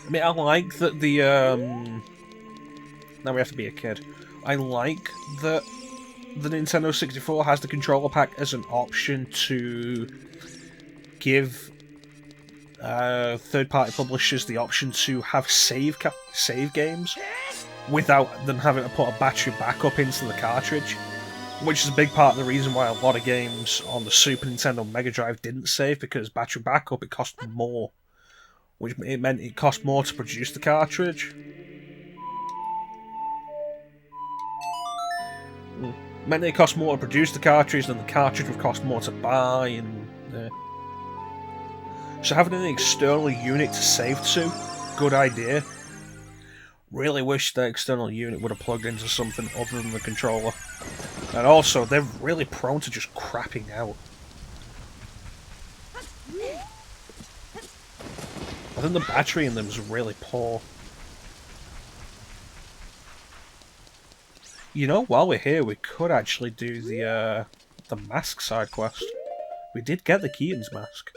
I mean, I like that the now we have to be a kid. I like that the Nintendo 64 has the controller pack as an option to give third-party publishers the option to have save games without them having to put a battery backup into the cartridge, which is a big part of the reason why a lot of games on the Super Nintendo Mega Drive didn't save, because battery backup, it cost more, which it meant it cost more to produce the cartridge. It meant it cost more to produce the cartridge, and the cartridge would cost more to buy, and so having an external unit to save to, good idea. Really wish the external unit would have plugged into something other than the controller. And also, they're really prone to just crapping out. I think the battery in them is really poor. You know, while we're here, we could actually do the mask side quest. We did get the Keaton's mask.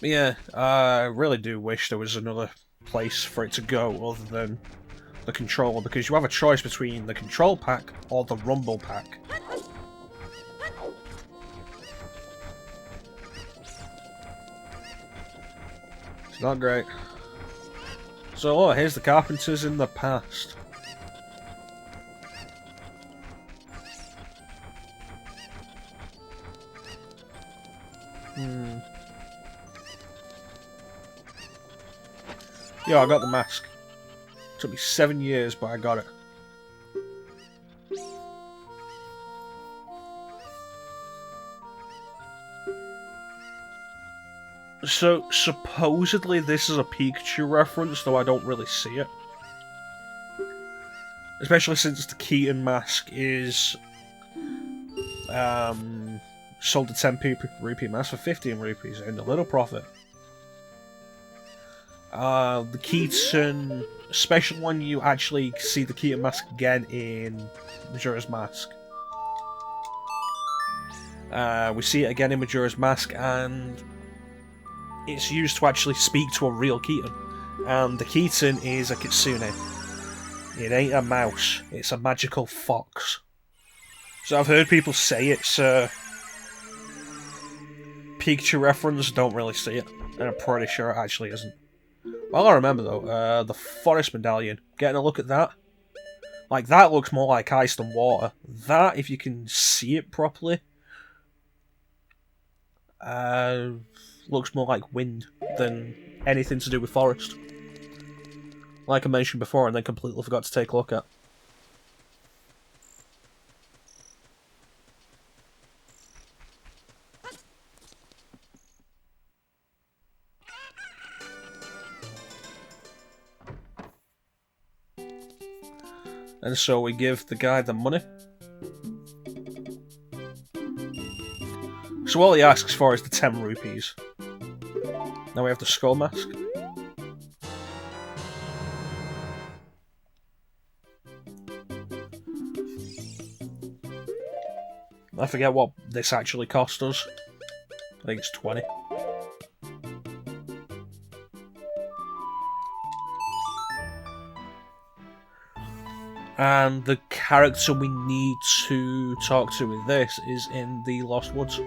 But yeah, I really do wish there was another place for it to go other than the controller, because you have a choice between the control pack or the rumble pack. It's not great. So, oh, here's the carpenters in the past. Yeah, I got the mask. Took me 7 years, but I got it. So, supposedly this is a Pikachu reference, though I don't really see it. Especially since the Keaton mask is sold at 10 rupee mask for 15 rupees, and a little profit. The Keaton special one, you actually see the Keaton mask again in Majora's Mask. We see it again in Majora's Mask, and it's used to actually speak to a real Keaton. And the Keaton is a kitsune. It ain't a mouse, it's a magical fox. So I've heard people say it's a Pikachu reference, don't really see it. And I'm pretty sure it actually isn't. Well, I remember though, the forest medallion. Getting a look at that. Like, that looks more like ice than water. That, if you can see it properly, looks more like wind than anything to do with forest. Like I mentioned before, and then completely forgot to take a look at. And so we give the guy the money. So all he asks for is the 10 rupees. Now we have the skull mask. I forget what this actually cost us. I think it's 20. And the character we need to talk to with this is in the Lost Woods.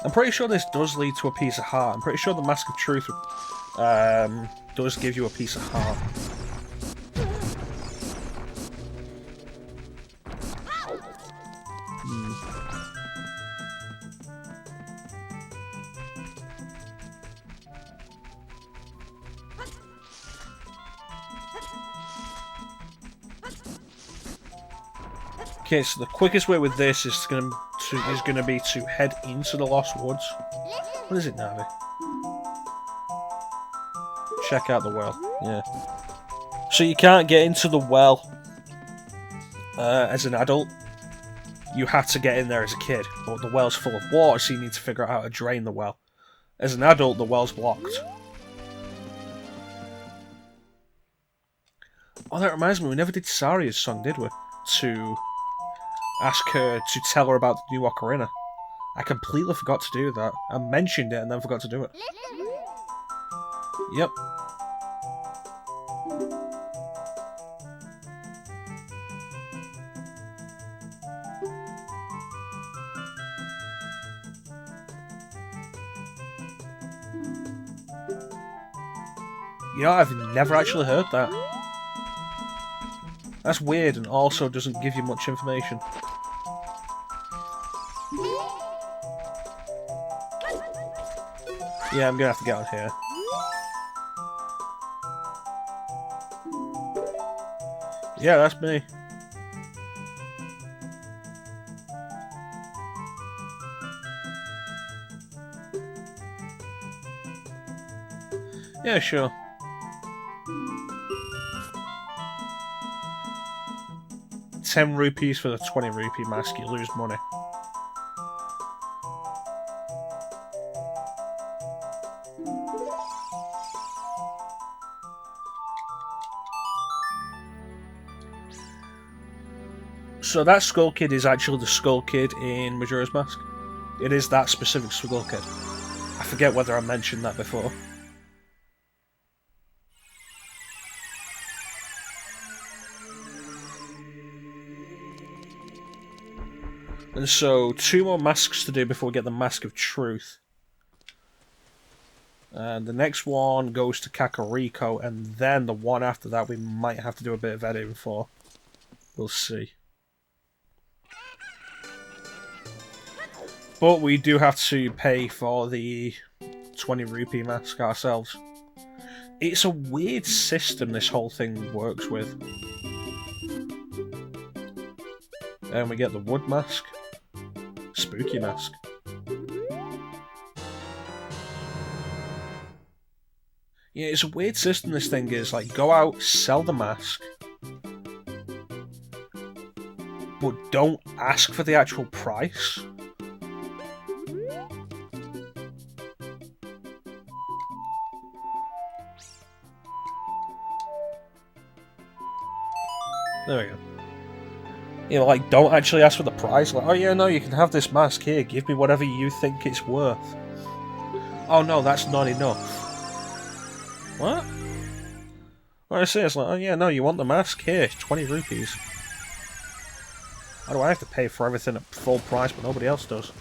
I'm pretty sure this does lead to a piece of heart. I'm pretty sure the Mask of Truth does give you a piece of heart. Okay, so the quickest way with this is going to be to head into the Lost Woods. What is it, Navi? Check out the well. Yeah. So you can't get into the well as an adult. you had to get in there as a kid, but the well's full of water, so you need to figure out how to drain the well. As an adult, the well's blocked. Oh, that reminds me, we never did Saria's song, did we? To ask her to tell her about the new Ocarina. I completely forgot to do that. I mentioned it and then forgot to do it. Yep. You know, I've never actually heard that. That's weird and also doesn't give you much information. Yeah, I'm gonna have to get on here. Yeah, that's me. Yeah, sure. ₹10 for the 20 rupee mask, you lose money. So that Skull Kid is actually the Skull Kid in Majora's Mask. It is that specific Skull Kid. I forget whether I mentioned that before. And so, 2 more masks to do before we get the Mask of Truth. And the next one goes to Kakariko, and then the one after that we might have to do a bit of editing for. We'll see. But we do have to pay for the 20 rupee mask ourselves. It's a weird system this whole thing works with. And we get the wood mask. Spooky mask. Yeah, it's a weird system this thing is. Like, go out, sell the mask. But don't ask for the actual price. There we go. You know, like, don't actually ask for the price. Like, oh yeah, no, you can have this mask here. Give me whatever you think it's worth. Oh no, that's not enough. What? What I say is like, oh yeah, no, you want the mask? Here, 20 rupees. Why do I have to pay for everything at full price, but nobody else does?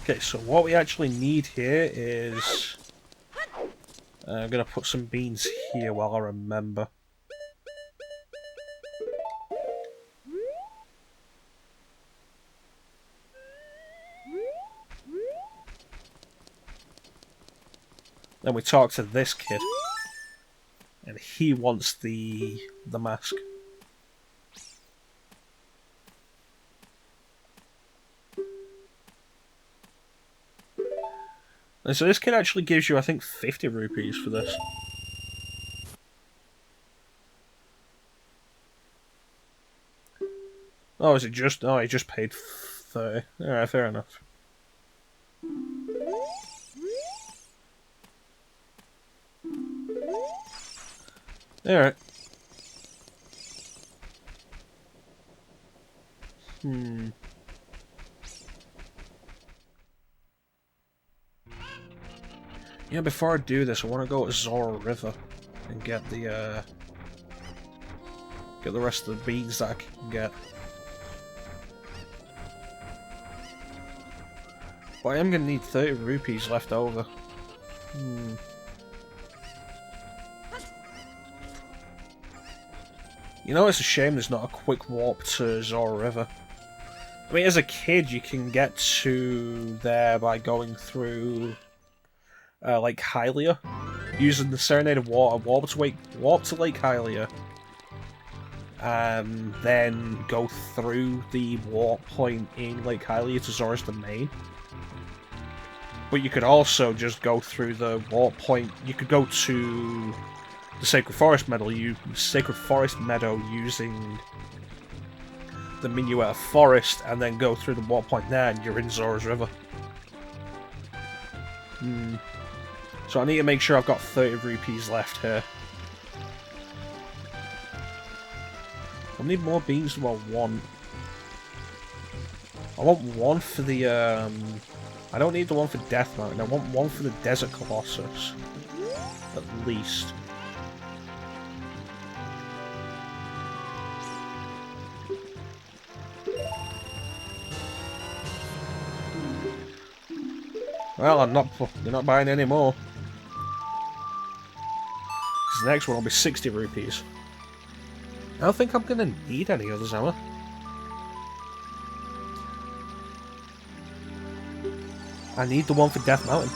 Okay, so what we actually need here is... I'm going to put some beans here while I remember. Then we talk to this kid. And he wants the mask. And so this kid actually gives you, I think, 50 rupees for this. Oh, is it just... Oh, he just paid 30. Alright, fair enough. Alright. Yeah, before I do this, I want to go to Zora River and get the rest of the beans that I can get. But I am going to need 30 rupees left over. You know, it's a shame there's not a quick warp to Zora River. I mean, as a kid, you can get to there by going through... Lake Hylia, using the Serenade Water, warp to Lake Hylia, and then go through the warp point in Lake Hylia to Zora's Domain. But you could also just go through the warp point. You could go to the Sacred Forest Meadow, using the Minuet of Forest, and then go through the warp point there, and you're in Zora's River. So I need to make sure I've got 30 rupees left here. I need more beans than I want. I want one for the, I don't need the one for Death Mountain, I want one for the Desert Colossus. At least. Well, you're not buying any more. Because the next one will be 60 rupees. I don't think I'm going to need any others, am I? I need the one for Death Mountain.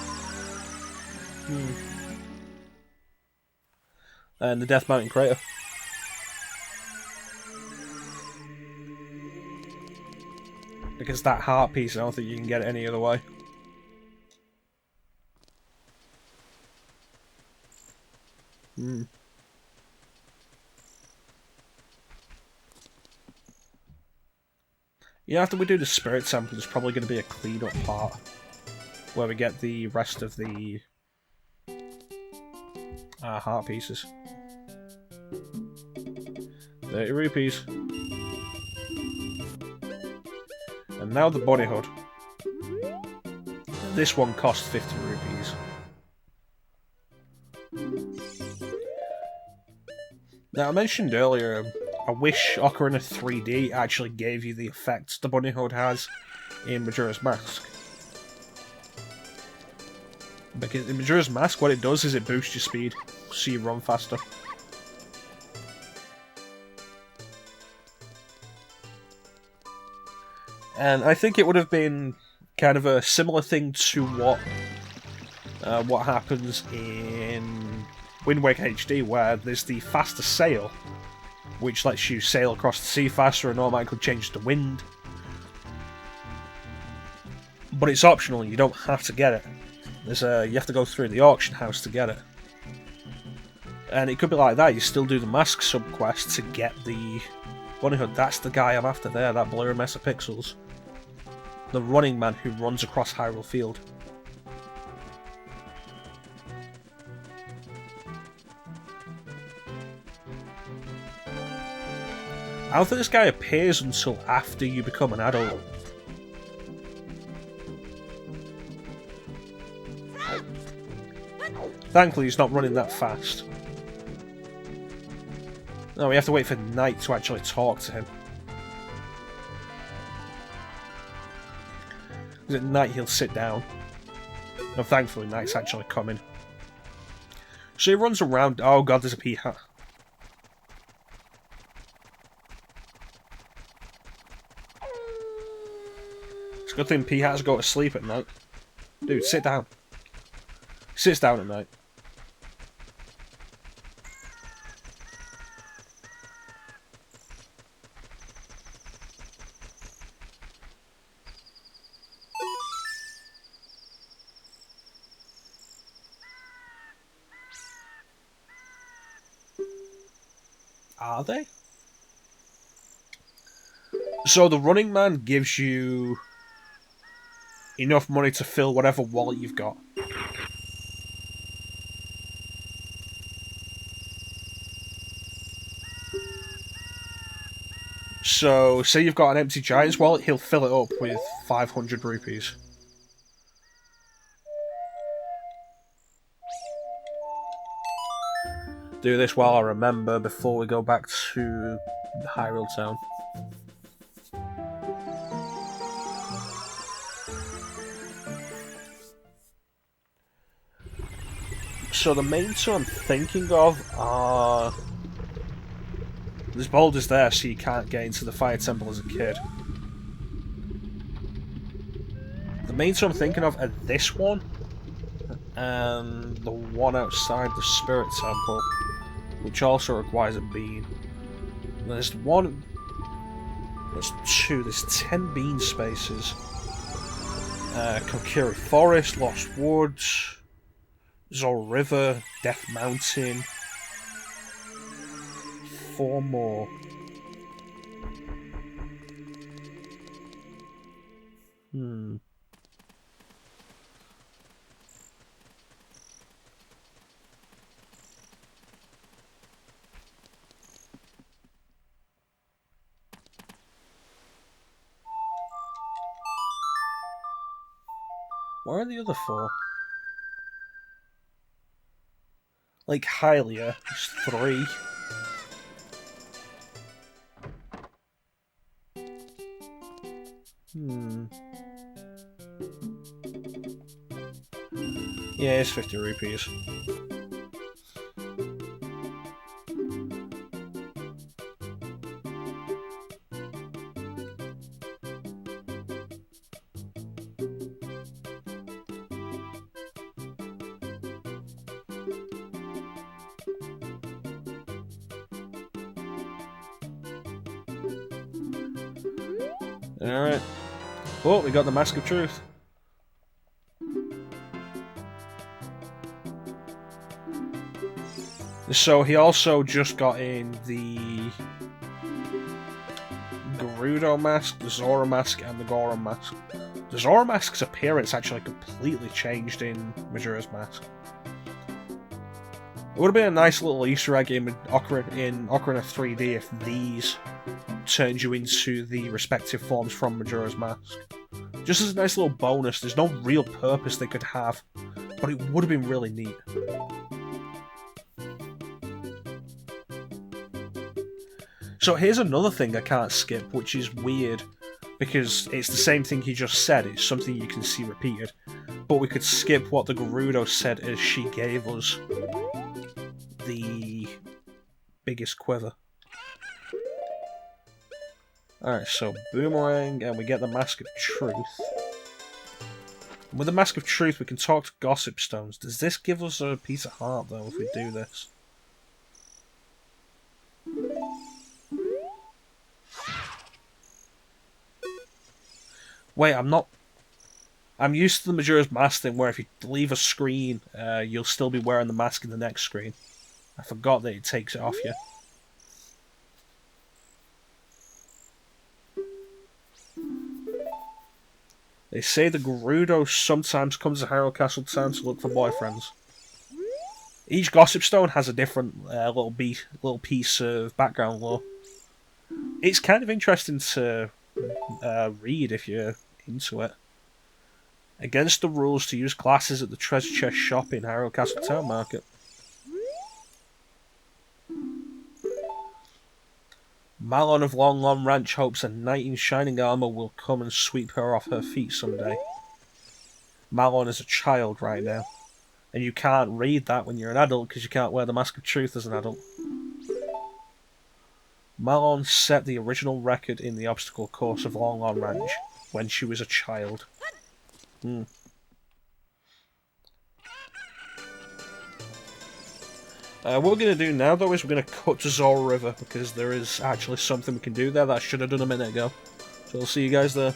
And the Death Mountain crater. Because that heart piece, I don't think you can get it any other way. Yeah, after we do the spirit sample, there's probably going to be a clean-up part where we get the rest of the heart pieces. 30 rupees. And now the body hood. This one costs 50 rupees. Now, I mentioned earlier, I wish Ocarina 3D actually gave you the effects the bunny hood has in Majora's Mask. Because in Majora's Mask, what it does is it boosts your speed, so you run faster. And I think it would have been kind of a similar thing to what happens in Wind Waker HD, where there's the faster sail, which lets you sail across the sea faster and automatically change the wind. But it's optional, you don't have to get it. You have to go through the auction house to get it. And it could be like that, you still do the Mask subquest to get the bunny hood. That's the guy I'm after there, that blurry mess of pixels. The running man who runs across Hyrule Field. I don't think this guy appears until after you become an adult. Thankfully he's not running that fast. No, we have to wait for night to actually talk to him. Because at night he'll sit down. No, thankfully night's actually coming. So he runs around. Oh god, there's a pea hat. It's a good thing pea hats go to sleep at night. Dude, sit down. He sits down at night. Are they? So the running man gives you enough money to fill whatever wallet you've got. So, say you've got an empty Giant's wallet, he'll fill it up with 500 rupees. Do this while I remember before we go back to Hyrule Town. So the main two I'm thinking of are... There's boulders there, so you can't get into the Fire Temple as a kid. The main two I'm thinking of are this one, and the one outside the Spirit Temple, which also requires a bean. There's one... There's two, there's 10 bean spaces. Kokiri Forest, Lost Woods, Zora River, Death Mountain. 4 more. Where are the other 4? Like Hylia, there's 3. Yeah, it's 50 rupees. Alright. Oh, we got the Mask of Truth. So he also just got in the Gerudo Mask, the Zora Mask, and the Goron Mask. The Zora Mask's appearance actually completely changed in Majora's Mask. It would have been a nice little Easter egg in Ocarina 3D if these turned you into the respective forms from Majora's Mask. Just as a nice little bonus, there's no real purpose they could have, but it would have been really neat. So here's another thing I can't skip, which is weird, because it's the same thing he just said, it's something you can see repeated, but we could skip what the Gerudo said as she gave us the biggest quiver. Alright, so Boomerang, and we get the Mask of Truth. And with the Mask of Truth, we can talk to Gossip Stones. Does this give us a piece of heart, though, if we do this? Wait, I'm used to the Majora's Mask thing, where if you leave a screen, you'll still be wearing the mask in the next screen. I forgot that it takes it off you. They say the Gerudo sometimes comes to Hyrule Castle Town to look for boyfriends. Each Gossip Stone has a different little piece of background lore. It's kind of interesting to read if you're into it. Against the rules to use glasses at the treasure chest shop in Hyrule Castle Town Market. Malon of Long Long Ranch hopes a knight in shining armor will come and sweep her off her feet someday. Malon is a child right now, and you can't read that when you're an adult because you can't wear the Mask of Truth as an adult. Malon set the original record in the obstacle course of Long Long Ranch when she was a child. What we're going to do now, though, is we're going to cut to Zora River, because there is actually something we can do there that I should have done a minute ago. So I'll see you guys there.